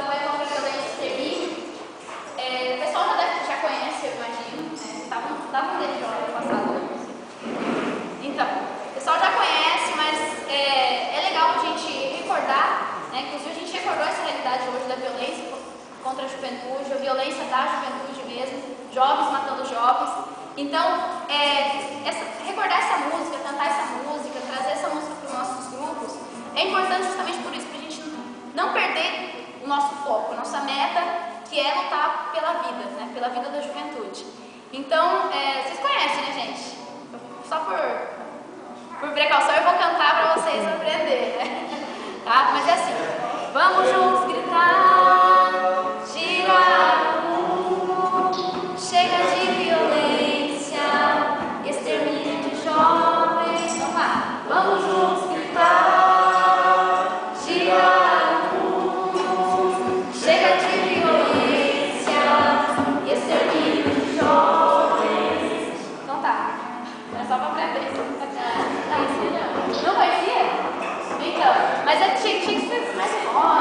campanha contra a violência e extermínio. O pessoal já conhece, eu imagino, né? Estavam dele já no passado, né? Então, o pessoal já conhece, mas é legal a gente recordar, né? Inclusive a gente recordou essa realidade hoje da violência contra a juventude, a violência da juventude mesmo, jovens matando jovens. Então, recordar essa música, cantar essa música, trazer essa música para os nossos grupos, é importante justamente por isso, para a gente não perder o nosso foco, a nossa meta, que é lutar pela vida, né? Pela vida da juventude. Então, vocês conhecem, né, gente? Só por precaução eu vou cantar para vocês aprenderem, né? Tá? Mas é assim, vamos juntos gritar, girar o mundo, chega de violência, extermínio de jovens. Vamos lá, vamos juntos gritar, girar o mundo, chega de violência, extermínio de jovens. Então tá, é só para aprender. Não conhecia? Então, mas tinha que ser mais forte.